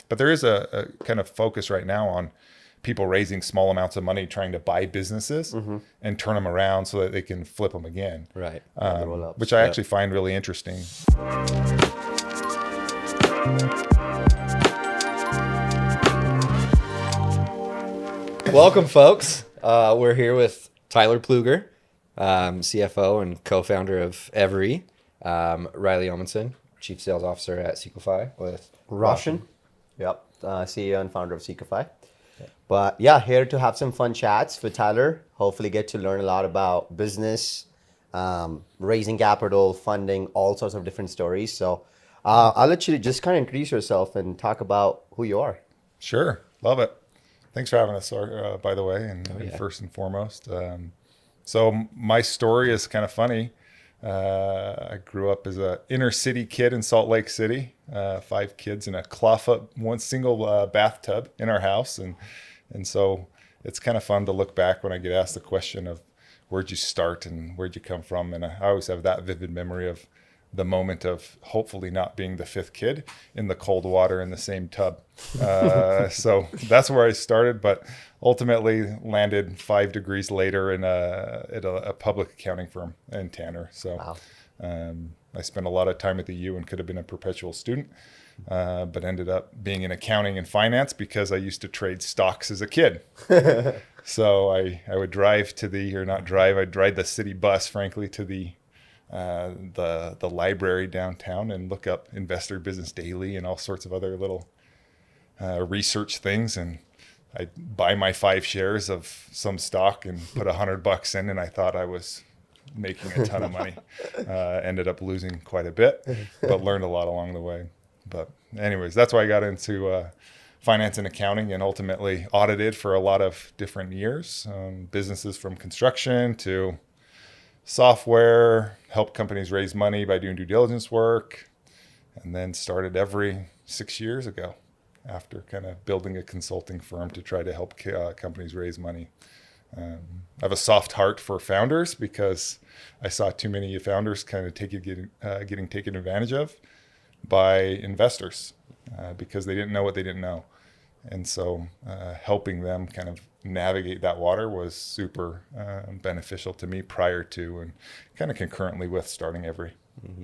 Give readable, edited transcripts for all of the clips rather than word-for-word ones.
But there is a kind of focus right now on people raising small amounts of money, trying to buy businesses and turn them around so that they can flip them again. Right. Which I actually find really interesting. Welcome, folks. We're here with Tyler Pluger, CFO and co-founder of Everee, Riley Omundson, Chief Sales Officer at Sequify, with Roshan. Yep, CEO and founder of Sequify. But yeah, here to have some fun chats with Tyler. Hopefully get to learn a lot about business, raising capital, funding, all sorts of different stories. So I'll let you just kind of introduce yourself and talk about who you are. Sure. Love it. Thanks for having us, by the way, and first and foremost. So my story is kind of funny. I grew up as an inner city kid in Salt Lake City, 5 kids in a clawfoot, one single bathtub in our house. And so it's kind of fun to look back when I get asked the question of where'd you start and where'd you come from? And I always have that vivid memory of the moment of hopefully not being the 5th kid in the cold water in the same tub. So that's where I started, but ultimately landed 5 degrees later at a public accounting firm in Tanner. So wow. I spent a lot of time at the U and could have been a perpetual student, but ended up being in accounting and finance because I used to trade stocks as a kid. So I would drive I'd ride the city bus, frankly, to the library downtown and look up Investor Business Daily and all sorts of other little research things, and I'd buy my 5 shares of some stock and put $100 in, and I thought I was making a ton of money. Ended up losing quite a bit, but learned a lot along the way. But anyways, that's why I got into finance and accounting, and ultimately audited for a lot of different years, businesses from construction to software, help companies raise money by doing due diligence work, and then started Everee 6 years ago after kind of building a consulting firm to try to help companies raise money. I have a soft heart for founders because I saw too many founders kind of getting taken advantage of by investors because they didn't know what they didn't know. And so helping them kind of navigate that water was super beneficial to me prior to and kind of concurrently with starting Everee. Mm-hmm.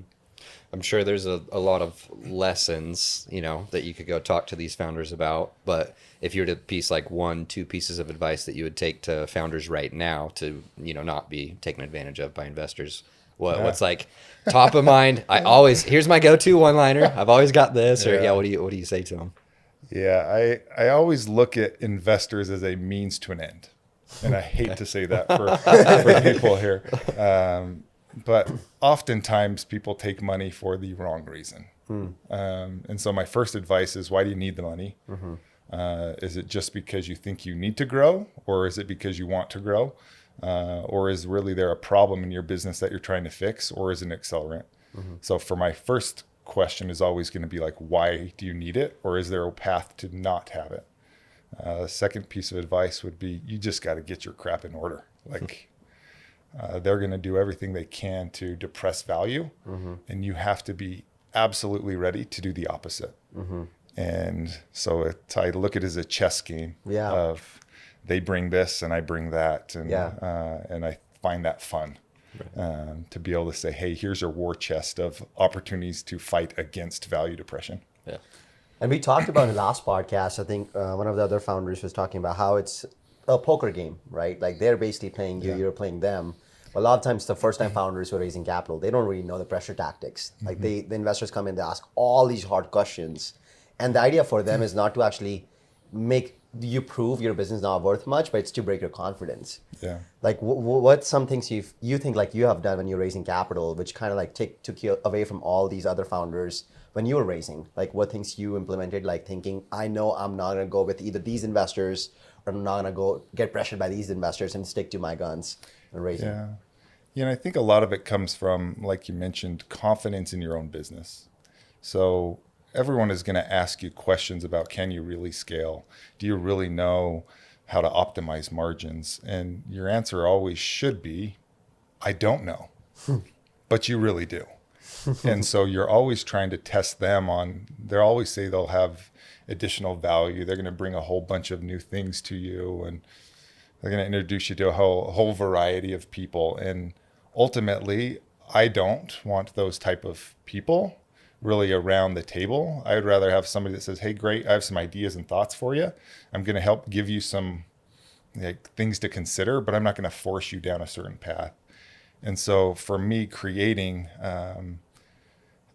I'm sure there's a lot of lessons, that you could go talk to these founders about. But if you were to piece like 1-2 pieces of advice that you would take to founders right now to, not be taken advantage of by investors, what's like top of mind? Here's my go-to one-liner. I've always got this. Or what do you say to them? Yeah, I always look at investors as a means to an end. And I hate to say that for people here. But oftentimes people take money for the wrong reason. And so my first advice is, why do you need the money? Mm-hmm. Is it just because you think you need to grow? Or is it because you want to grow? Or is really there a problem in your business that you're trying to fix? Or is it an accelerant? Mm-hmm. So for my first question is always going to be like, why do you need it? Or is there a path to not have it? The second piece of advice would be, you just got to get your crap in order. Like they're going to do everything they can to depress value. Mm-hmm. And you have to be absolutely ready to do the opposite. Mm-hmm. And so I look at it as a chess game of they bring this and I bring that. And I find that fun. Right. To be able to say, hey, here's your war chest of opportunities to fight against value depression. Yeah. And we talked about in the last podcast, I think one of the other founders was talking about how it's a poker game, right? Like they're basically playing you, you're playing them. But a lot of times the first time founders who are raising capital, they don't really know the pressure tactics. Like the investors come in, they ask all these hard questions. And the idea for them is not to actually make you prove your business not worth much, but it's to break your confidence. Yeah. Like what's some things you think like you have done when you're raising capital, which kind of like took you away from all these other founders when you were raising? Like what things you implemented, like thinking, I know I'm not going to go with either these investors or I'm not going to go get pressured by these investors and stick to my guns and raising. Yeah. And I think a lot of it comes from, like you mentioned, confidence in your own business. So everyone is going to ask you questions about, can you really scale? Do you really know how to optimize margins? And your answer always should be, I don't know, but you really do. And so you're always trying to test them on, they'll always say they'll have additional value. They're going to bring a whole bunch of new things to you, and they're going to introduce you to a whole variety of people. And ultimately, I don't want those type of people really around the table. I would rather have somebody that says, hey, great, I have some ideas and thoughts for you. I'm going to help give you some things to consider, but I'm not going to force you down a certain path. And so for me, creating an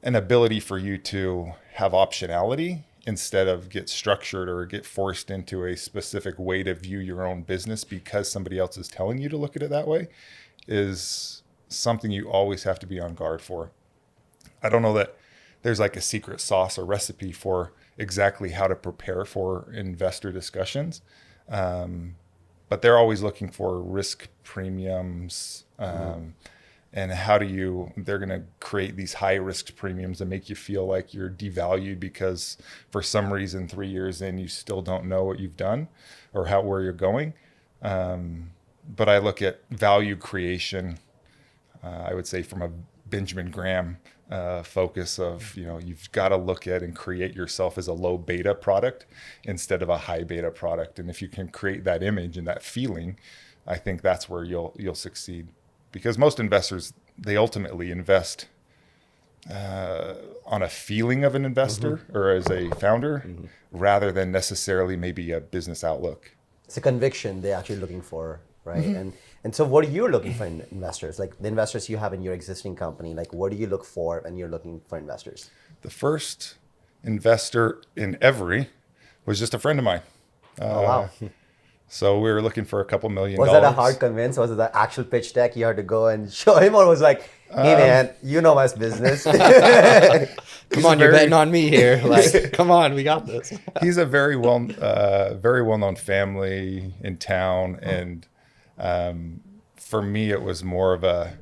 ability for you to have optionality instead of get structured or get forced into a specific way to view your own business because somebody else is telling you to look at it that way is something you always have to be on guard for. I don't know that there's like a secret sauce or recipe for exactly how to prepare for investor discussions. But they're always looking for risk premiums, and they're going to create these high risk premiums that make you feel like you're devalued because for some reason 3 years in you still don't know what you've done or where you're going. But I look at value creation, I would say from a Benjamin Graham focus of, you've got to look at and create yourself as a low beta product instead of a high beta product. And if you can create that image and that feeling, I think that's where you'll succeed. Because most investors, they ultimately invest on a feeling of an investor or as a founder rather than necessarily maybe a business outlook. It's a conviction they're actually looking for, right? And so what are you looking for in investors? Like the investors you have in your existing company, like what do you look for when you're looking for investors? The first investor in Everee was just a friend of mine. Oh, wow. So we were looking for a couple $1 million. Was that a hard convince? Was it the actual pitch deck you had to go and show him, or was like, hey man, you know my business. Come on, you're betting on me here. Like, come on, we got this. He's a very well-known family in town, and for me, it was more of a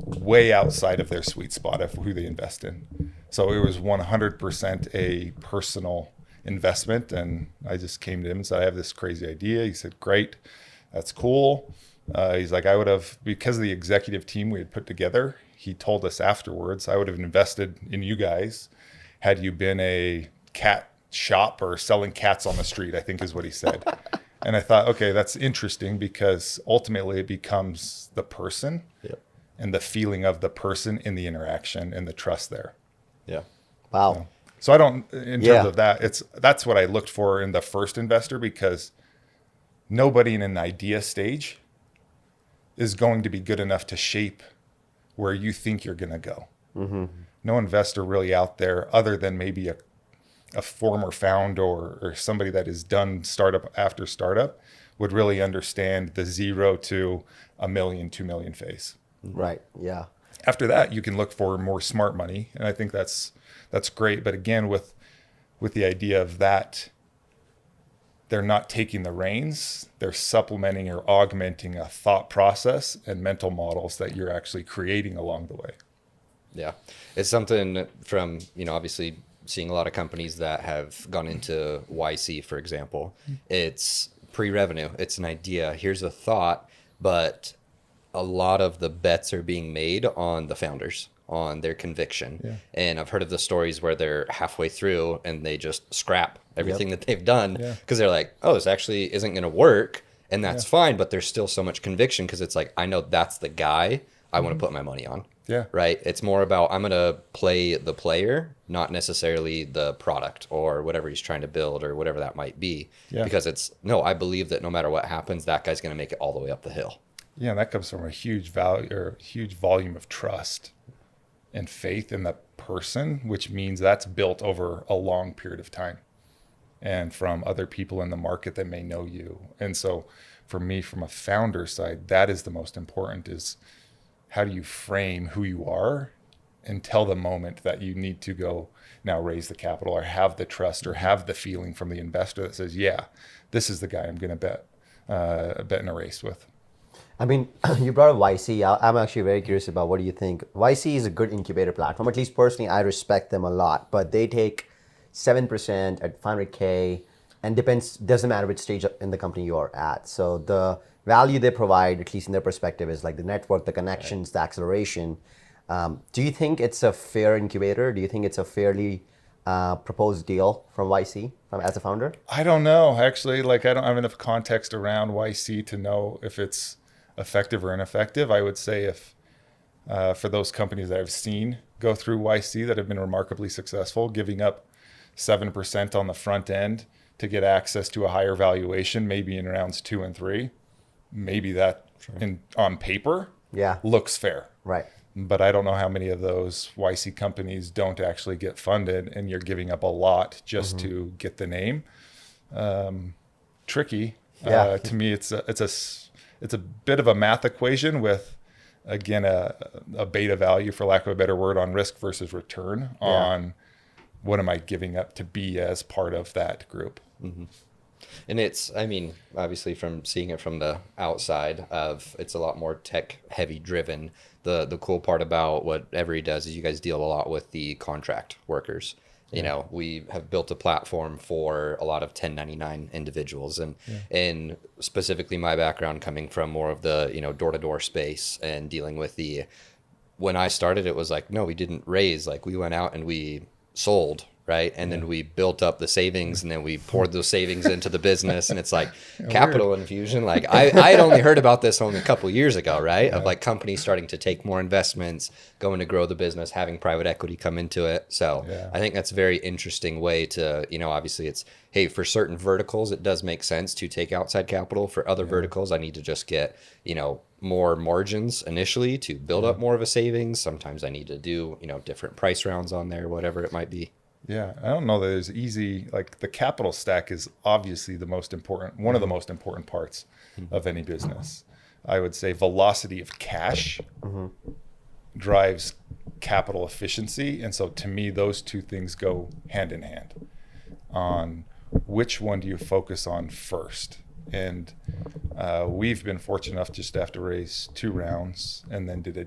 way outside of their sweet spot of who they invest in. So it was 100% a personal investment, and I just came to him and said, I have this crazy idea. He said, great, that's cool. He's like, I would have, because of the executive team we had put together, he told us afterwards, I would have invested in you guys had you been a cat shop or selling cats on the street, I think is what he said. And I thought, okay, that's interesting because ultimately it becomes the person and the feeling of the person in the interaction and the trust there. Yeah. Wow. So I don't, in terms of that, that's what I looked for in the first investor, because nobody in an idea stage is going to be good enough to shape where you think you're going to go. No investor really out there, other than maybe a former founder or somebody that has done startup after startup, would really understand the 0 to $1 million, 2 million phase. Right. Yeah. After that, you can look for more smart money, and I think that's great. But again, with the idea of that, they're not taking the reins, they're supplementing or augmenting a thought process and mental models that you're actually creating along the way. Yeah. It's something from, obviously seeing a lot of companies that have gone into YC, for example. It's pre-revenue. It's an idea. Here's a thought, but a lot of the bets are being made on the founders, on their conviction. Yeah. And I've heard of the stories where they're halfway through and they just scrap everything that they've done because they're like, oh, this actually isn't going to work. And that's fine. But there's still so much conviction because it's like, I know that's the guy I want to put my money on. Yeah. Right. It's more about I'm going to play the player, not necessarily the product or whatever he's trying to build or whatever that might be. Yeah. Because I believe that no matter what happens, that guy's going to make it all the way up the hill. Yeah. And that comes from a huge value or huge volume of trust and faith in the person, which means that's built over a long period of time and from other people in the market that may know you. And so for me, from a founder side, that is the most important, is how do you frame who you are until the moment that you need to go now raise the capital or have the trust or have the feeling from the investor that says, yeah, this is the guy I'm going to bet in a race with. I mean, you brought up YC. I'm actually very curious about what do you think. YC is a good incubator platform. At least personally, I respect them a lot. But they take 7% at 500K, and doesn't matter which stage in the company you are at. So the value they provide, at least in their perspective, is like the network, the connections, the acceleration. Do you think it's a fair incubator? Do you think it's a fairly proposed deal from YC as a founder? I don't know, actually. Like, I don't have enough context around YC to know if it's effective or ineffective. I would say if for those companies that I've seen go through YC that have been remarkably successful, giving up 7% on the front end to get access to a higher valuation, maybe in rounds 2 and 3, maybe that on paper looks fair. Right. But I don't know how many of those YC companies don't actually get funded, and you're giving up a lot just to get the name. Tricky. To me, it's a bit of a math equation with, again, a beta value, for lack of a better word, on risk versus return on what am I giving up to be as part of that group. And it's, I mean, obviously from seeing it from the outside it's a lot more tech heavy driven. The cool part about what Everee does is you guys deal a lot with the contract workers. You know, we have built a platform for a lot of 1099 individuals, and specifically my background coming from more of the, door-to-door space and dealing with when I started, it was like, no, we didn't raise, like we went out and we sold, right? And then we built up the savings, and then we poured those savings into the business, and it's like capital infusion. Like I had only heard about this only a couple of years ago, right? Of like companies starting to take more investments, going to grow the business, having private equity come into it. So I think that's a very interesting way to, obviously it's, hey, for certain verticals, it does make sense to take outside capital. For other verticals, I need to just get, more margins initially to build up more of a savings. Sometimes I need to do, different price rounds on there, whatever it might be. Yeah, I don't know that it's easy. Like, the capital stack is obviously the most important, one of the most important parts of any business. I would say velocity of cash drives capital efficiency. And so to me, those two things go hand in hand on which one do you focus on first. And we've been fortunate enough just to have to raise 2 rounds and then did a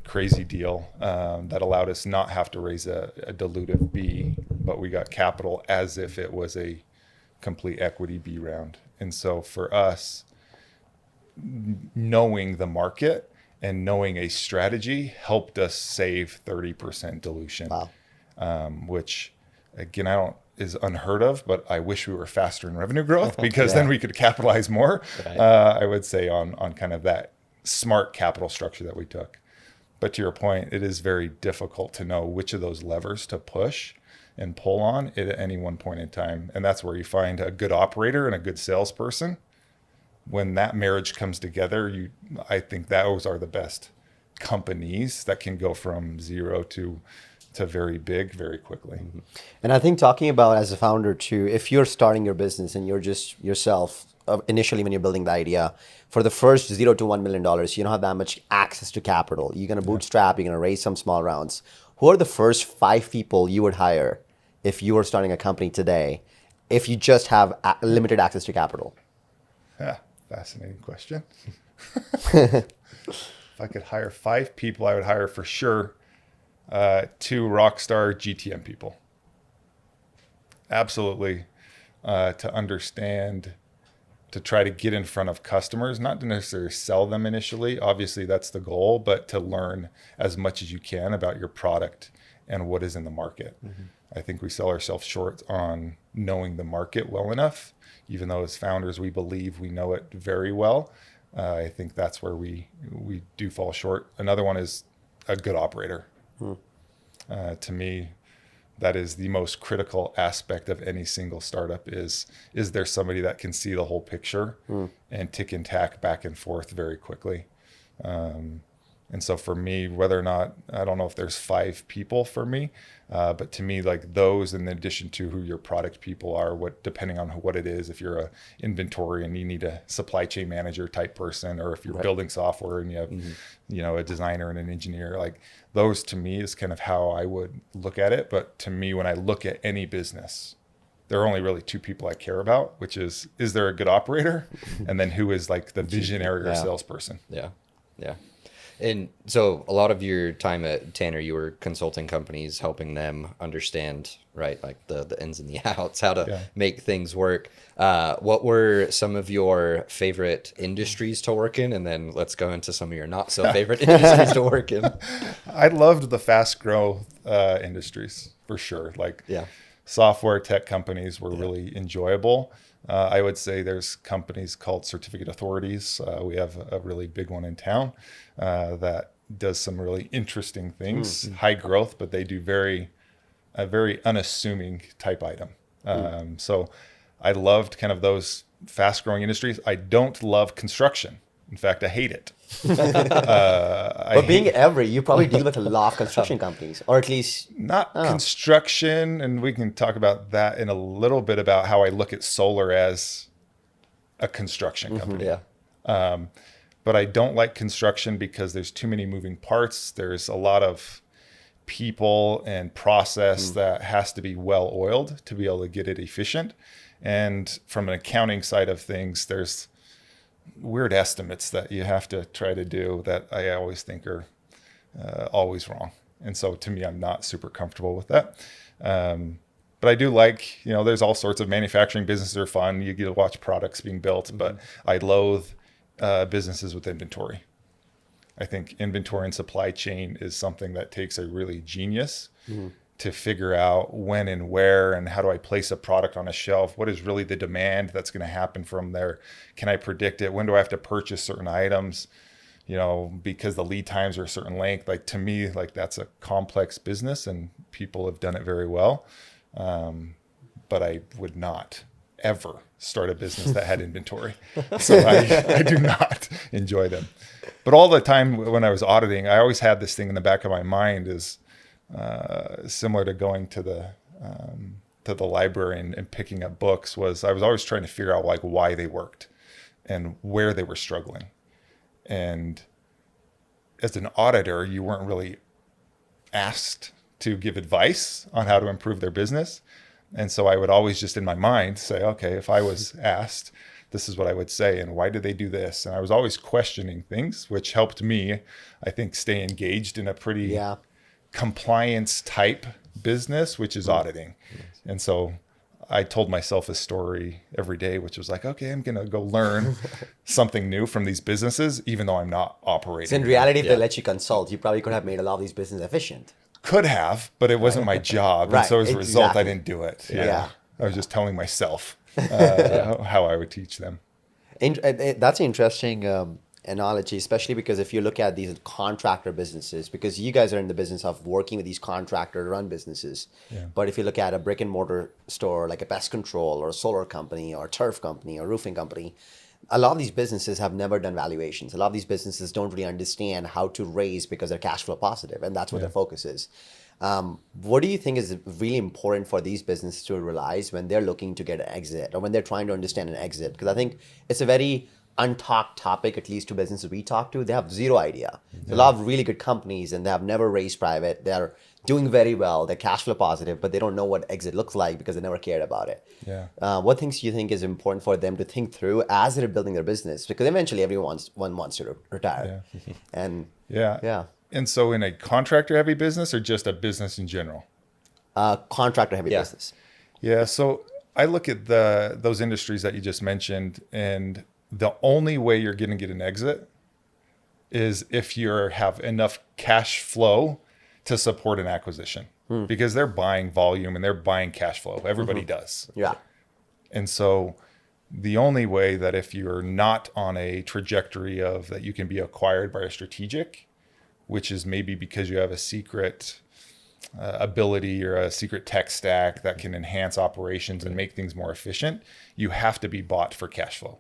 crazy deal that allowed us not have to raise a dilutive B, but we got capital as if it was a complete equity B round. And so for us, knowing the market and knowing a strategy helped us save 30% dilution. Wow. Which, again, is unheard of, but I wish we were faster in revenue growth because then we could capitalize more. Right. I would say on kind of that smart capital structure that we took. But to your point, it is very difficult to know which of those levers to push and pull on at any one point in time. And that's where you find a good operator and a good salesperson. When that marriage comes together, I think those are the best companies that can go from zero to very big very quickly. And I think talking about as a founder too, if you're starting your business and you're just yourself, initially when you're building the idea, for the first $0 to $1 million, you don't have that much access to capital. You're going to bootstrap, you're going to raise some small rounds. Who are the first 5 people you would hire if you were starting a company today, if you just have limited access to capital? Yeah, fascinating question. If I could hire 5 people, I would hire for sure 2 rock star GTM people. Absolutely. To understand, to try to get in front of customers, not to necessarily sell them initially. Obviously, that's the goal, but to learn as much as you can about your product and what is in the market. I think we sell ourselves short on knowing the market well enough, even though as founders, we believe we know it very well. I think that's where we do fall short. Another one is a good operator. To me, that is the most critical aspect of any single startup is there somebody that can see the whole picture and tick and tack back and forth very quickly. And so for me, whether or not, I don't know if there's 5 people for me, but to me, like those, in addition to who your product people are, depending on what it is, if you're a inventory and you need a supply chain manager type person, or if you're building software and you have, a designer and an engineer, like those to me is kind of how I would look at it. But to me, when I look at any business, there are only really 2 people I care about, which is there a good operator? And then who is like the visionary or salesperson? Yeah. And so a lot of your time at Tanner, you were consulting companies, helping them understand, right, like the ins and the outs, how to Yeah. make things work. What were some of your favorite industries to work in? And then let's go into some of your not so favorite industries to work in. I loved the fast growth industries for sure. Like Yeah. software tech companies were really enjoyable. I would say there's companies called certificate authorities. We have a really big one in town that does some really interesting things, high growth, but they do a very unassuming type item. So I loved kind of those fast growing industries. I don't love construction. In fact, I hate it. But being Everee, you probably deal with a lot of construction companies, or at least Not construction, and we can talk about that in a little bit about how I look at solar as a construction company. Yeah. But I don't like construction because there's too many moving parts. There's a lot of people and process that has to be well oiled to be able to get it efficient. And from an accounting side of things, there's weird estimates that you have to try to do that I always think are always wrong. And so to me, I'm not super comfortable with that. But I do like, there's all sorts of manufacturing businesses are fun. You get to watch products being built, but I loathe businesses with inventory. I think inventory and supply chain is something that takes a really genius to figure out when and where and how do I place a product on a shelf? What is really the demand that's going to happen from there? Can I predict it? When do I have to purchase certain items? Because the lead times are a certain length. Like to me, like that's a complex business and people have done it very well. But I would not ever start a business that had inventory. So I do not enjoy them. But all the time when I was auditing, I always had this thing in the back of my mind is similar to going to the library and picking up books was I was always trying to figure out like why they worked and where they were struggling. And as an auditor, you weren't really asked to give advice on how to improve their business. And so I would always just in my mind say, okay, if I was asked, this is what I would say. And why did they do this? And I was always questioning things, which helped me, I think, stay engaged in a pretty compliance type business, which is auditing. And so I told myself a story every day, which was like, okay, I'm going to go learn something new from these businesses, even though I'm not operating. So in reality, if they let you consult, you probably could have made a lot of these businesses efficient. Could have, but it wasn't my job. Right, And so as a result, I exactly. didn't do it. Yeah. I was just telling myself how I would teach them. That's an interesting analogy, especially because if you look at these contractor businesses, because you guys are in the business of working with these contractor run businesses. Yeah. But if you look at a brick and mortar store like a pest control or a solar company or a turf company or roofing company, a lot of these businesses have never done valuations. A lot of these businesses don't really understand how to raise because they're cash flow positive, and that's what their focus is. What do you think is really important for these businesses to realize when they're looking to get an exit or when they're trying to understand an exit? Because I think it's a very untalked topic, at least to businesses we talk to. They have zero idea. There's a lot of really good companies and they have never raised private. They're doing very well. They're cash flow positive, but they don't know what exit looks like because they never cared about it. Yeah. What things do you think is important for them to think through as they're building their business? Because eventually everyone wants to retire. Yeah. And Yeah. And so in a contractor heavy business or just a business in general? contractor heavy Yeah. business. Yeah. So I look at those industries that you just mentioned, and the only way you're going to get an exit is if you have enough cash flow to support an acquisition, because they're buying volume and they're buying cash flow. Everybody does. Yeah. And so the only way that if you're not on a trajectory of that you can be acquired by a strategic, which is maybe because you have a secret ability or a secret tech stack that can enhance operations and make things more efficient, you have to be bought for cash flow.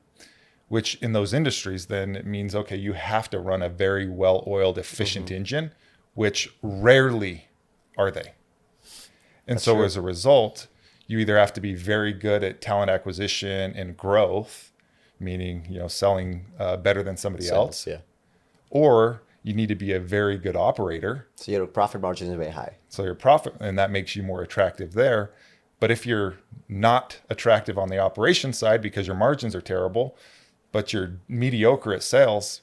Which in those industries, then it means, okay, you have to run a very well-oiled, efficient engine, which rarely are they. And so as a result, you either have to be very good at talent acquisition and growth, meaning, selling better than somebody else, Yeah. or you need to be a very good operator. So your profit margin is very high. So your profit, and that makes you more attractive there. But if you're not attractive on the operation side because your margins are terrible, but you're mediocre at sales,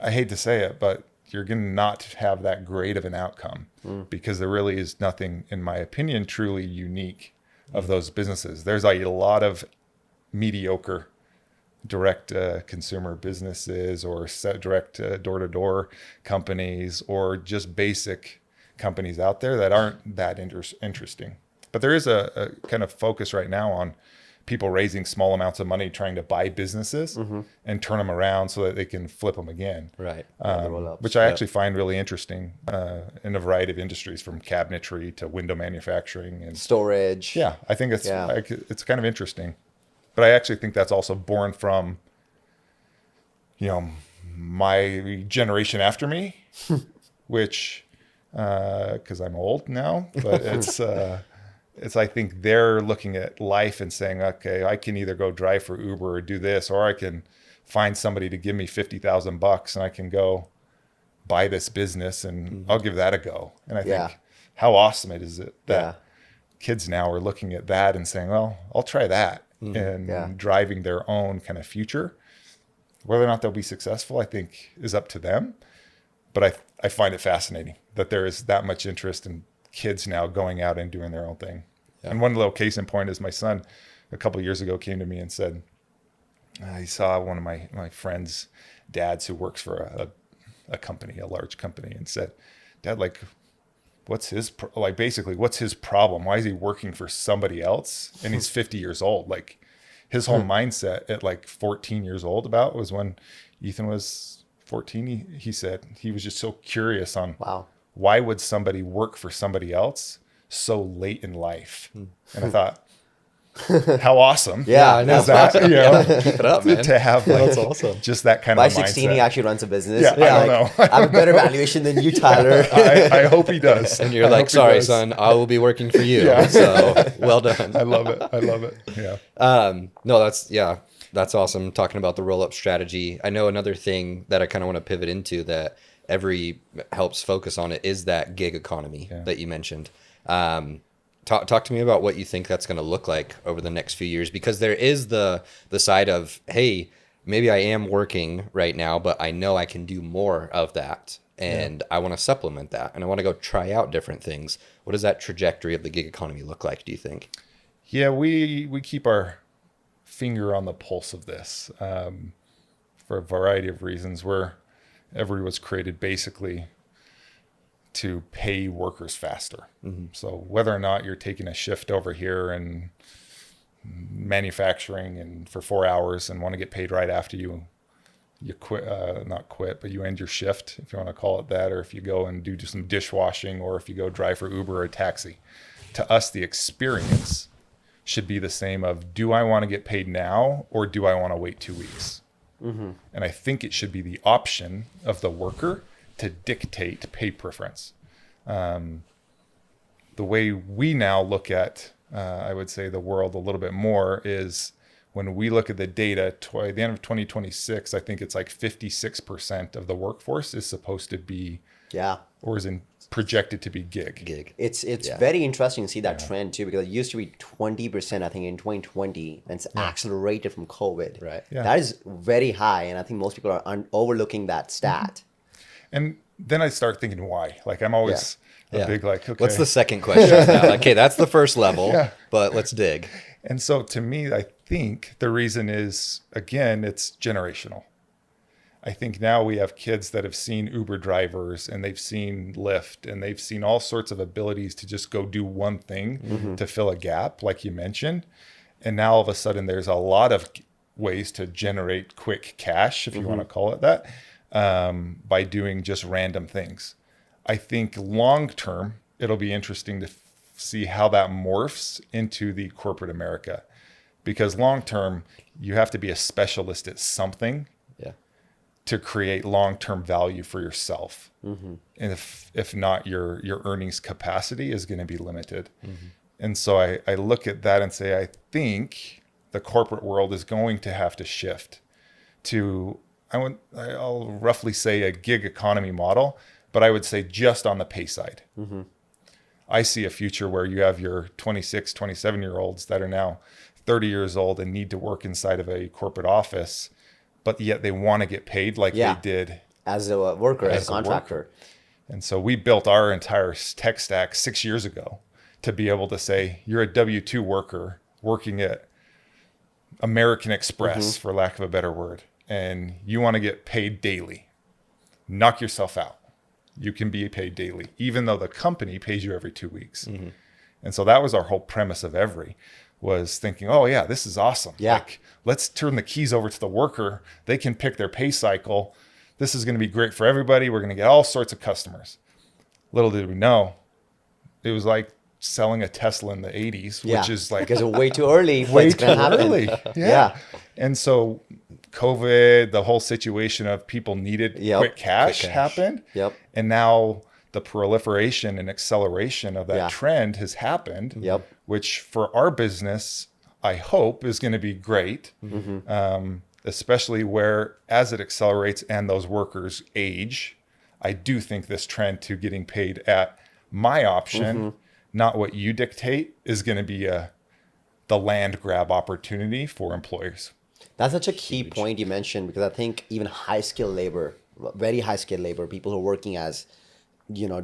I hate to say it, but you're going to not have that great of an outcome because there really is nothing, in my opinion, truly unique of those businesses. There's a lot of mediocre direct consumer businesses or direct door-to-door companies or just basic companies out there that aren't that interesting. But there is a kind of focus right now on people raising small amounts of money trying to buy businesses and turn them around so that they can flip them again. Right. Which I actually find really interesting in a variety of industries, from cabinetry to window manufacturing and Storage. yeah, I think it's Yeah. it's kind of interesting. But I actually think that's also born from, my generation after me, which, because I'm old now, but it's I think they're looking at life and saying, okay, I can either go drive for Uber or do this, or I can find somebody to give me $50,000 and I can go buy this business and I'll give that a go. And I think how awesome it is that kids now are looking at that and saying, well, I'll try that. And driving their own kind of future. Whether or not they'll be successful, I think, is up to them. But I find it fascinating that there is that much interest in kids now going out and doing their own thing. Yeah. And one little case in point is my son a couple of years ago came to me and said, he saw one of my friends' dads who works for a company, a large company, and said, Dad, what's his problem? Why is he working for somebody else? And he's 50 years old. His whole mindset at 14 years old was when Ethan was 14. He said he was just so curious on why would somebody work for somebody else so late in life? And I thought, how awesome. I know. Is that, Keep it up, man. To have that's awesome. Just that kind By of mindset. 16, he actually runs a business. Yeah, I don't know. I have a better valuation than you, Tyler. I hope he does. And you're like, sorry, son, I will be working for you. Yeah. So well done. I love it. Yeah. No, that's awesome. Talking about the roll-up strategy. I know another thing that I kind of want to pivot into that Everee helps focus on it is that gig economy that you mentioned. Talk to me about what you think that's going to look like over the next few years, because there is the side of, hey, maybe I am working right now, but I know I can do more of that, and I want to supplement that, and I want to go try out different things. What does that trajectory of the gig economy look like, do you think? Yeah, we keep our finger on the pulse of this for a variety of reasons. Everee was created basically to pay workers faster. So whether or not you're taking a shift over here and manufacturing and for 4 hours and want to get paid right after you quit, not quit, but you end your shift, if you want to call it that, or if you go and do some dishwashing, or if you go drive for Uber or a taxi, to us, the experience should be the same of, do I want to get paid now or do I want to wait 2 weeks? And I think it should be the option of the worker to dictate pay preference. The way we now look at, I would say, the world a little bit more is when we look at the data, at the end of 2026, I think it's 56% of the workforce is supposed to be, or is projected to be gig. It's very interesting to see that trend too, because it used to be 20%, I think, in 2020, and it's accelerated from COVID. Right. Yeah. That is very high, and I think most people are overlooking that stat. And then I start thinking why. I'm always big okay. What's the second question now? Okay, that's the first level, but let's dig. And so to me, I think the reason is, again, it's generational. I think now we have kids that have seen Uber drivers and they've seen Lyft and they've seen all sorts of abilities to just go do one thing to fill a gap, like you mentioned. And now all of a sudden there's a lot of ways to generate quick cash, if you want to call it that, by doing just random things. I think long term, it'll be interesting to see how that morphs into the corporate America, because long term, you have to be a specialist at something to create long-term value for yourself. And if not, your earnings capacity is going to be limited. And so I look at that and say, I think the corporate world is going to have to shift to, I'll roughly say, a gig economy model, but I would say just on the pay side. I see a future where you have your 26, 27-year-olds that are now 30 years old and need to work inside of a corporate office, but yet they want to get paid like Yeah. they did As a worker, as a a contractor. worker. And so we built our entire tech stack 6 years ago to be able to say, you're a W-2 worker working at American Express, for lack of a better word, and you want to get paid daily. Knock yourself out. You can be paid daily, even though the company pays you every 2 weeks. And so that was our whole premise of Everee, was thinking, oh yeah, this is awesome. Yeah. Like, let's turn the keys over to the worker. They can pick their pay cycle. This is going to be great for everybody. We're going to get all sorts of customers. Little did we know, it was like selling a Tesla in the 80s, Yeah. which is like Because it's way too early. but way it's too gonna happen. early. Yeah. And so COVID, the whole situation of people needed Yep. quick cash Quick cash. happened. Yep. And now the proliferation and acceleration of that Yeah. trend has happened. Yep. Which for our business, I hope is going to be great. Especially where as it accelerates and those workers age, I do think this trend to getting paid at my option, not what you dictate, is going to be the land grab opportunity for employers. That's such a key point you mentioned, because I think even high skilled labor, very high skilled labor, people who are working as,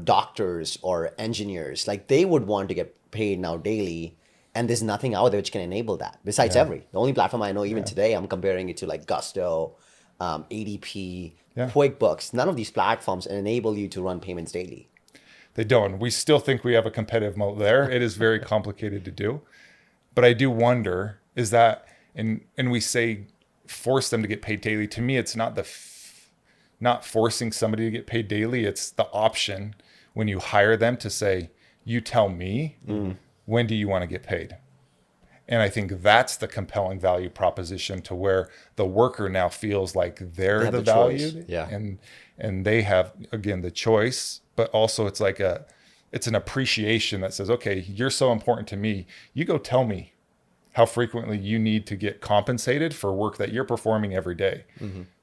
doctors or engineers, like they would want to get paid now daily. And there's nothing out there which can enable that besides Everee. The only platform I know even today, I'm comparing it to like Gusto, ADP, QuickBooks. None of these platforms enable you to run payments daily. They don't. We still think we have a competitive moat there. It is very complicated to do. But I do wonder, is that, and we say force them to get paid daily. To me, it's not not forcing somebody to get paid daily. It's the option when you hire them to say, you tell me, when do you want to get paid? And I think that's the compelling value proposition, to where the worker now feels like they're have the the choice. valued, Yeah. and they have, again, the choice, but also it's like it's an appreciation that says, okay, you're so important to me. You go tell me how frequently you need to get compensated for work that you're performing every day.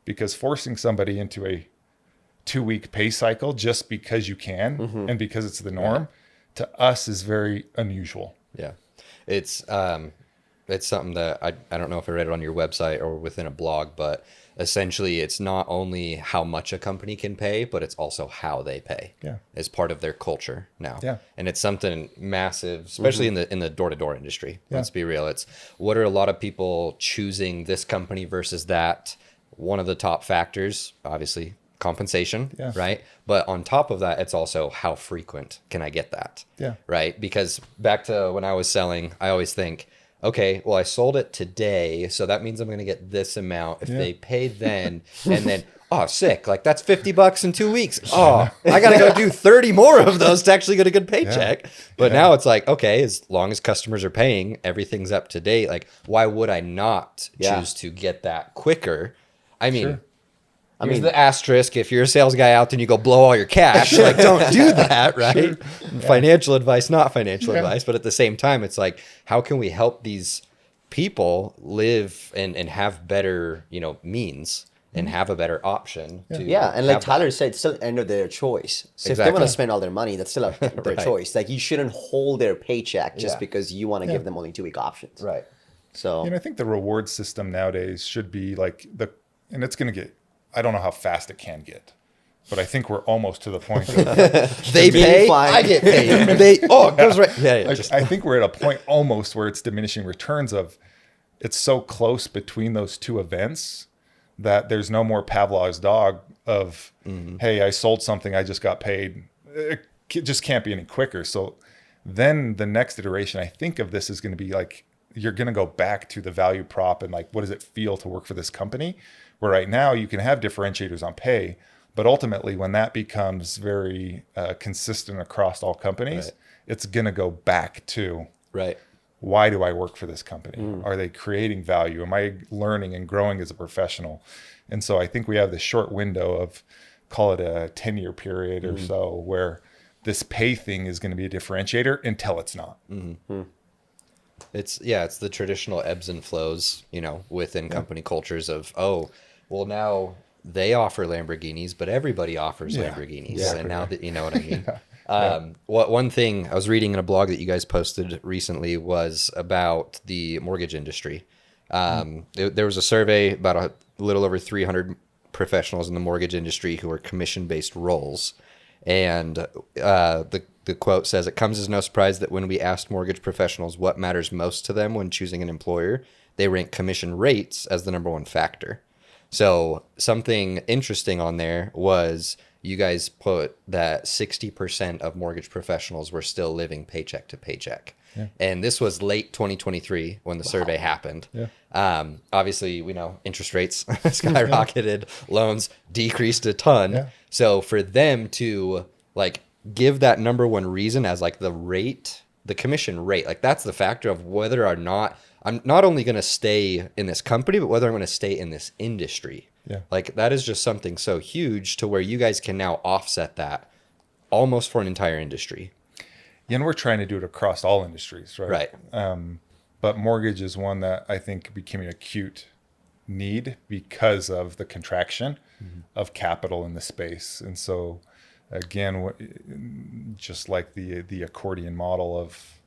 Because forcing somebody into a 2-week pay cycle just because you can and because it's the norm, to us is very unusual. Yeah. It's something that I don't know if I read it on your website or within a blog, but essentially it's not only how much a company can pay, but it's also how they pay. Yeah. As part of their culture now. Yeah. And it's something massive, especially in the door-to-door industry. Let's be real. It's what are a lot of people choosing this company versus that? One of the top factors, obviously, compensation, right? But on top of that, it's also how frequent can I get that? Yeah. Right? Because back to when I was selling, I always think, okay, well, I sold it today, so that means I'm going to get this amount. If they pay then, and then, oh, sick, like that's $50 in 2 weeks. Oh, I got to go do 30 more of those to actually get a good paycheck. But now it's like, okay, as long as customers are paying, everything's up to date. Like, why would I not choose to get that quicker? I mean, here's the asterisk. If you're a sales guy out there and you go blow all your cash, like don't do that, right? Financial advice, not financial advice. But at the same time, it's like, how can we help these people live and have better, means and have a better option to And like have Tyler said, it's still end of their choice. So if they Exactly. want to spend all their money, that's still their Right. choice. Like you shouldn't hold their paycheck just Yeah. because you want to give them only 2-week options. that. Right. So I think the reward system nowadays should be like and it's going to get, I don't know how fast it can get, but I think we're almost to the point of, They pay, fine. I get paid. It goes right. Yeah. I think we're at a point almost where it's diminishing returns of, it's so close between those two events that there's no more Pavlov's dog of, hey, I sold something, I just got paid. It just can't be any quicker. So then the next iteration, I think, of this is going to be like, you're going to go back to the value prop and like, what does it feel to work for this company? Where right now you can have differentiators on pay, but ultimately when that becomes very consistent across all companies, it's going to go back to, Right. why do I work for this company? Are they creating value? Am I learning and growing as a professional? And so I think we have this short window of, call it a 10-year period or so, where this pay thing is going to be a differentiator until it's not. It's the traditional ebbs and flows, within company cultures of, oh, well, now they offer Lamborghinis, but everybody offers Lamborghinis. Yeah. And now that you know what I mean. One thing I was reading in a blog that you guys posted recently was about the mortgage industry There was a survey about a little over 300 professionals in the mortgage industry who are commission-based roles. And the quote says, "It comes as no surprise that when we asked mortgage professionals what matters most to them when choosing an employer, they rank commission rates as the number one factor." So something interesting on there was you guys put that 60% of mortgage professionals were still living paycheck to paycheck. Yeah. And this was late 2023 when the survey happened. Yeah. Obviously, we know interest rates skyrocketed, loans decreased a ton. Yeah. So for them to like give that number one reason as like the rate, the commission rate, like that's the factor of whether or not I'm not only going to stay in this company, but whether I'm going to stay in this industry. Yeah. Like that is just something so huge to where you guys can now offset that almost for an entire industry. Yeah, and we're trying to do it across all industries, right? Right. But mortgage is one that I think became an acute need because of the contraction of capital in the space. And so, again, just like the accordion model of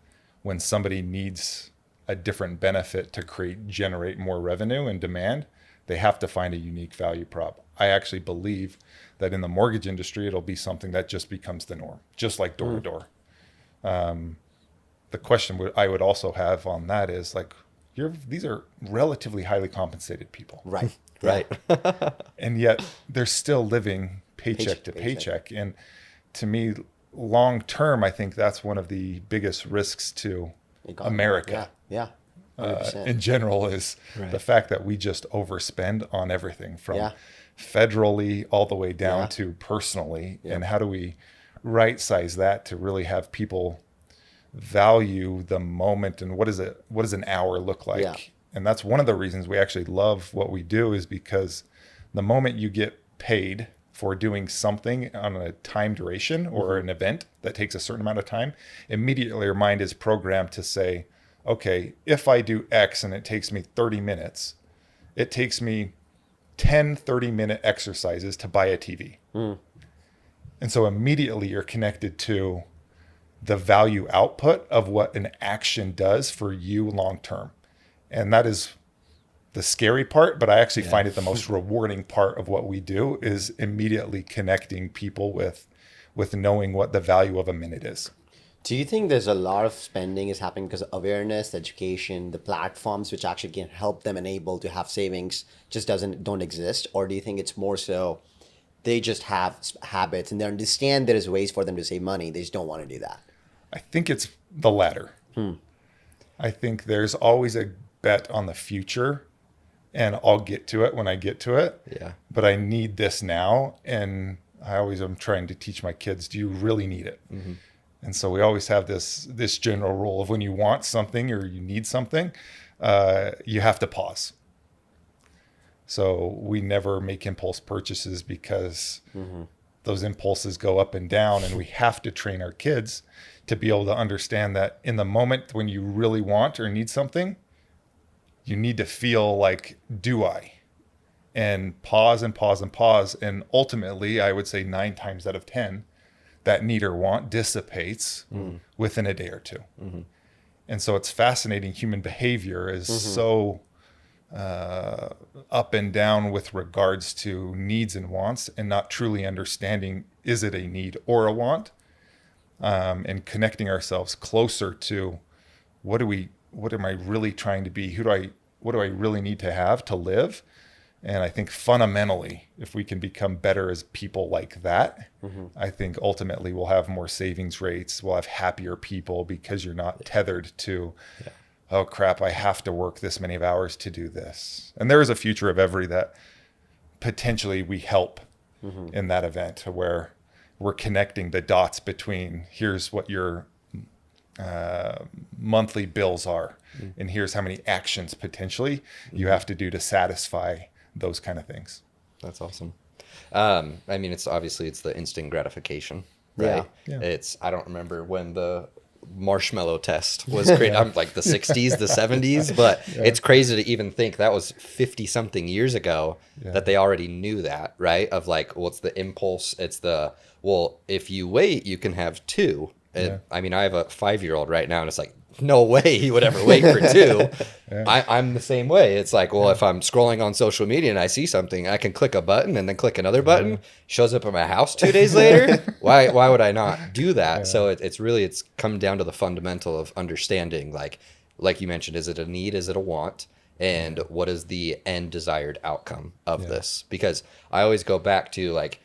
when somebody needs a different benefit to generate more revenue and demand, they have to find a unique value prop. I actually believe that in the mortgage industry, it'll be something that just becomes the norm, just like door to door. The question I would also have on that is like, these are relatively highly compensated people, Right. Right. and yet they're still living paycheck to paycheck. And to me, long term, I think that's one of the biggest risks to America. Yeah. 100%. In general is Right. the fact that we just overspend on everything from Yeah. federally all the way down Yeah. to personally. Yeah. And how do we right size that to really have people value the moment and what does an hour look like? Yeah. And that's one of the reasons we actually love what we do, is because the moment you get paid for doing something on a time duration or an event that takes a certain amount of time, immediately your mind is programmed to say, okay, if I do X and it takes me 30 minutes, it takes me 10 30-minute exercises to buy a TV. And so immediately you're connected to the value output of what an action does for you long term. And that is the scary part, but I actually find it the most rewarding part of what we do, is immediately connecting people with knowing what the value of a minute is. Do you think there's a lot of spending is happening because of awareness, education, the platforms which actually can help them enable to have savings just don't exist? Or do you think it's more so they just have habits and they understand there is ways for them to save money, they just don't want to do that? I think it's the latter. I think there's always a bet on the future, and I'll get to it when I get to it. Yeah. But I need this now. And I always am trying to teach my kids, do you really need it? And so we always have this general rule of when you want something or you need something, you have to pause. So we never make impulse purchases because those impulses go up and down, and we have to train our kids to be able to understand that in the moment when you really want or need something, you need to feel like, do I? And pause and pause and pause. And ultimately, I would say 9 times out of 10, that need or want dissipates within a day or two. And so it's fascinating. Human behavior is so up and down with regards to needs and wants, and not truly understanding, is it a need or a want? And connecting ourselves closer to what am I really trying to be? What do I really need to have to live? And I think fundamentally, if we can become better as people like that, I think ultimately we'll have more savings rates. We'll have happier people because you're not tethered to, oh crap, I have to work this many of hours to do this. And there is a future of Everee that potentially we help in that event, where we're connecting the dots between here's what your monthly bills are, and here's how many actions potentially you have to do to satisfy those kind of things. That's awesome. I mean, it's the instant gratification, right? Yeah. I don't remember when the marshmallow test was created. I'm like the 60s, the 70s, but it's crazy to even think that was 50 something years ago that they already knew that, right? Of like, well, it's the impulse. It's if you wait, you can have 2. I mean, I have a 5-year-old right now, and it's like, no way he would ever wait for two. I'm the same way. It's like, well, if I'm scrolling on social media and I see something, I can click a button and then click another button. Shows up at my house 2 days later. Why would I not do that? So it's come down to the fundamental of understanding, like you mentioned, is it a need? Is it a want? And what is the end desired outcome of this? Because I always go back to, like,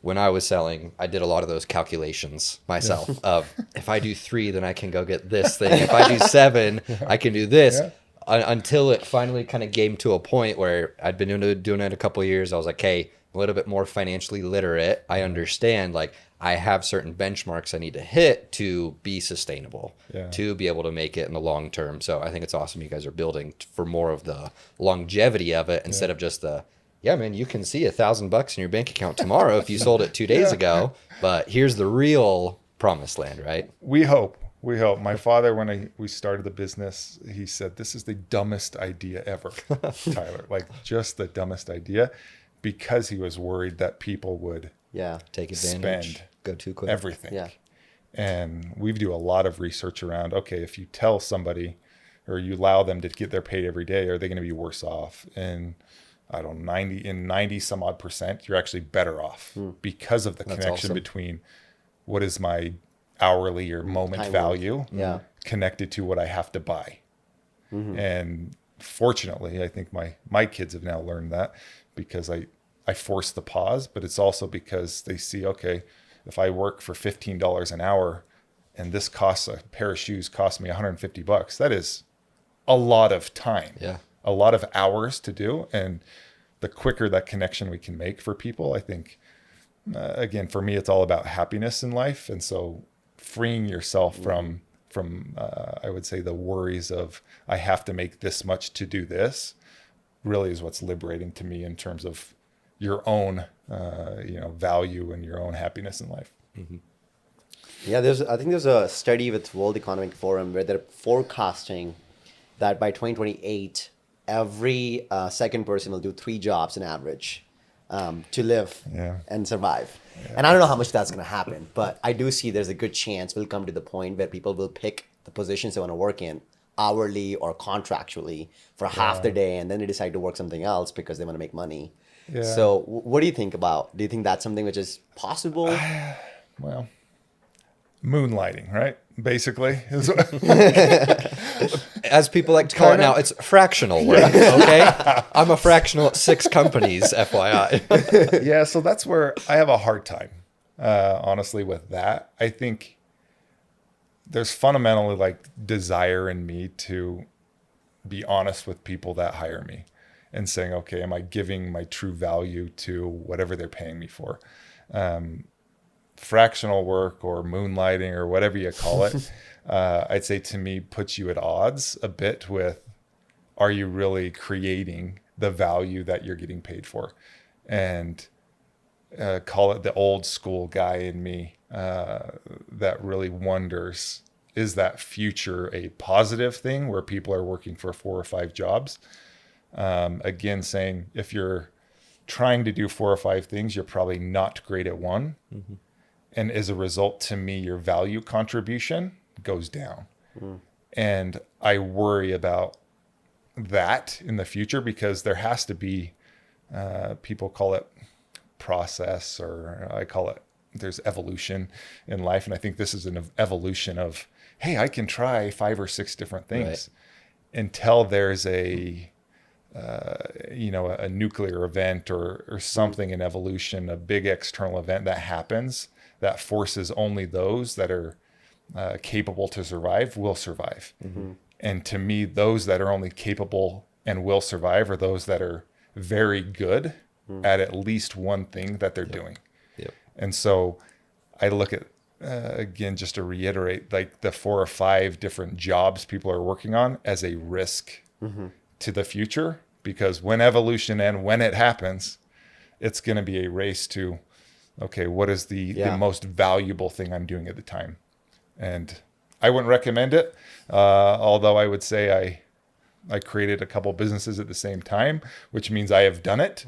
when I was selling, I did a lot of those calculations myself of, if I do 3, then I can go get this thing. If I do 7, I can do this. Until it finally kind of came to a point where I'd been doing it a couple of years. I was like, hey, a little bit more financially literate. I understand, like, I have certain benchmarks I need to hit to be sustainable, to be able to make it in the long term. So I think it's awesome you guys are building for more of the longevity of it instead of just the, yeah, man, you can see $1,000 in your bank account tomorrow if you sold it 2 days ago. But here's the real promised land, right? We hope. My father, when we started the business, he said, this is the dumbest idea ever, Tyler. Like, just the dumbest idea, because he was worried that people would take advantage, spend go too quick, everything. Yeah. And we do a lot of research around, okay, if you tell somebody or you allow them to get their paid every day, are they going to be worse off? And I don't know, 90 some odd percent, you're actually better off because of the connection between what is my hourly or moment value connected to what I have to buy. And fortunately, I think my kids have now learned that, because I force the pause, but it's also because they see, okay, if I work for $15 an hour and this costs, a pair of shoes costs me $150, that is a lot of time, a lot of hours to do. And the quicker that connection we can make for people, I think, again, for me, it's all about happiness in life. And so freeing yourself from I would say the worries of, I have to make this much to do this, really is what's liberating to me in terms of your own value and your own happiness in life. Yeah, I think there's a study with World Economic Forum where they're forecasting that by 2028, every second person will do 3 jobs on average to live and survive. And I don't know how much that's going to happen, but I do see there's a good chance we'll come to the point where people will pick the positions they want to work in hourly or contractually for half the day, and then they decide to work something else because they want to make money. So what do you think about? Do you think that's something which is possible? Well, moonlighting, right? Basically. As people like to call it now, it's fractional work, okay? I'm a fractional at 6 companies, FYI. Yeah, so that's where I have a hard time, honestly, with that. I think there's fundamentally, like, desire in me to be honest with people that hire me and saying, okay, am I giving my true value to whatever they're paying me for? Fractional work or moonlighting or whatever you call it, I'd say to me puts you at odds a bit with, are you really creating the value that you're getting paid for? And call it the old school guy in me that really wonders, is that future a positive thing where people are working for 4 or 5 jobs? Again, saying if you're trying to do 4 or 5 things, you're probably not great at one. And as a result, to me, your value contribution goes down. And I worry about that in the future, because there has to be, people call it process, or I call it, there's evolution in life. And I think this is an evolution of, hey, I can try 5 or 6 different things until there's a nuclear event or something in evolution, a big external event that happens that forces only those that are capable to survive will survive. And to me, those that are only capable and will survive are those that are very good at least one thing that they're doing. And so I look at, again, just to reiterate, like the 4 or 5 different jobs people are working on as a risk to the future, because when evolution and when it happens, it's going to be a race to, okay, what is the most valuable thing I'm doing at the time? And I wouldn't recommend it. Although I would say I created a couple businesses at the same time, which means I have done it.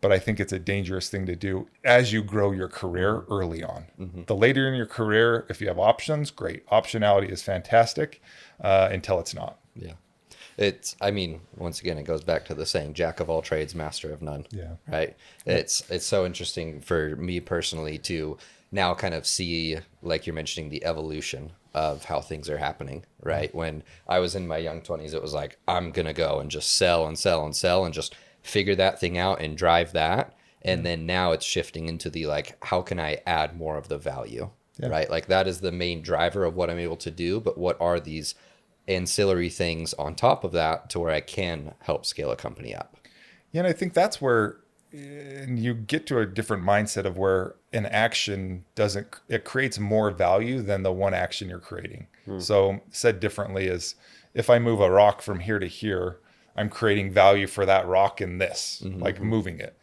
but I think it's a dangerous thing to do as you grow your career early on. The later in your career, if you have options, great. Optionality is fantastic until it's not. Yeah. I mean, once again, it goes back to the saying, jack of all trades, master of none. Yeah. Right. It's so interesting for me personally to now kind of see, like you're mentioning, the evolution of how things are happening. Right. When I was in my young 20s, it was like, I'm going to go and just sell and sell and sell and just figure that thing out and drive that. And then now it's shifting into the, like, how can I add more of the value? Yeah. Right. Like that is the main driver of what I'm able to do. But what are these ancillary things on top of that to where I can help scale a company up? Yeah, and I think that's where you get to a different mindset of where an action it creates more value than the one action you're creating. So said differently is, if I move a rock from here to here, I'm creating value for that rock in this, like moving it.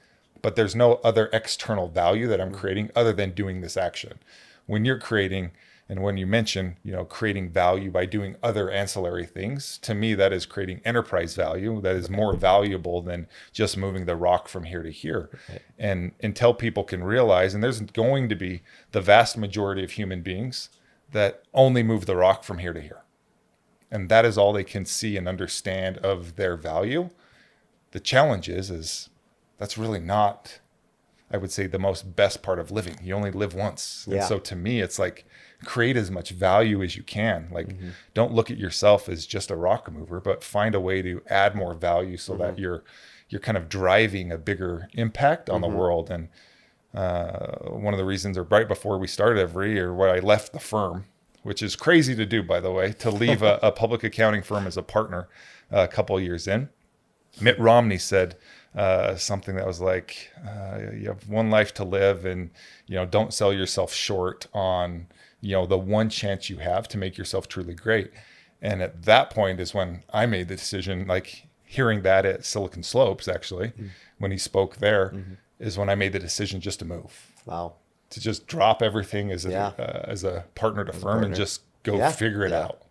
But there's no other external value that I'm creating other than doing this action. When you're creating, and when you mention, creating value by doing other ancillary things, to me, that is creating enterprise value that is more valuable than just moving the rock from here to here. Right. And until people can realize, and there's going to be the vast majority of human beings that only move the rock from here to here. And that is all they can see and understand of their value. The challenge is that's really not, I would say, the most best part of living. You only live once. Yeah. And so to me, it's like, create as much value as you can. Like, don't look at yourself as just a rock mover, but find a way to add more value so that you're kind of driving a bigger impact on the world. And one of the reasons, or right before we started Everee, or when I left the firm, which is crazy to do, by the way, to leave a public accounting firm as a partner a couple of years in, Mitt Romney said something that was like, you have one life to live, and don't sell yourself short on the one chance you have to make yourself truly great. And at that point is when I made the decision, like hearing that at Silicon Slopes, actually, when he spoke there, is when I made the decision just to move. Wow. To just drop everything as a partner to firm and just go figure it out.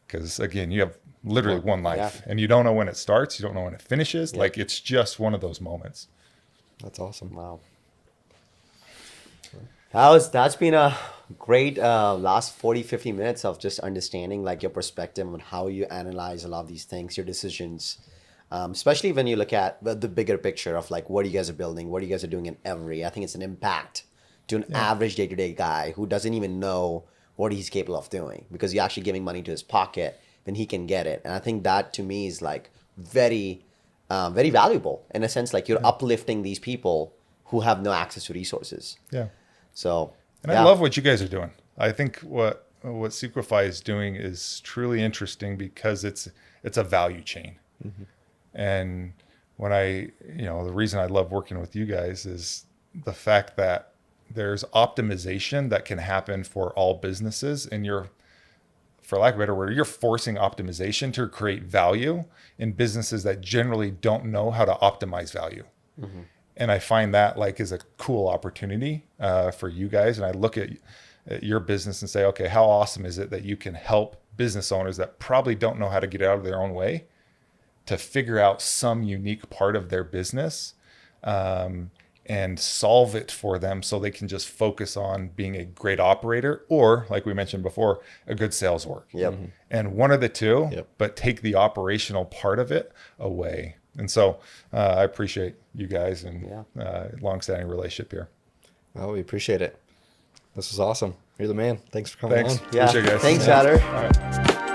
Because again, you have literally one life, and you don't know when it starts, you don't know when it finishes. Like, it's just one of those moments. That's awesome. Wow. That's been a great last 40, 50 minutes of just understanding like your perspective on how you analyze a lot of these things, your decisions, especially when you look at the bigger picture of like what you guys are building, what you guys are doing in Everee. I think it's an impact to an average day-to-day guy who doesn't even know what he's capable of doing, because you're actually giving money to his pocket when he can get it. And I think that to me is like very, very valuable in a sense, like you're uplifting these people who have no access to resources. Yeah. So, and I love what you guys are doing. I think what Sequify is doing is truly interesting because it's a value chain. And when the reason I love working with you guys is the fact that there's optimization that can happen for all businesses, and for lack of a better word, you're forcing optimization to create value in businesses that generally don't know how to optimize value. And I find that like is a cool opportunity for you guys. And I look at your business and say, okay, how awesome is it that you can help business owners that probably don't know how to get out of their own way to figure out some unique part of their business and solve it for them so they can just focus on being a great operator, or like we mentioned before, a good sales work. And one of the two, but take the operational part of it away. And so I appreciate you guys and long-standing relationship here. Oh, we appreciate it. This was awesome. You're the man. Thanks for coming Thanks. on. Yeah. Appreciate it, guys. Thanks, Tyler. All right.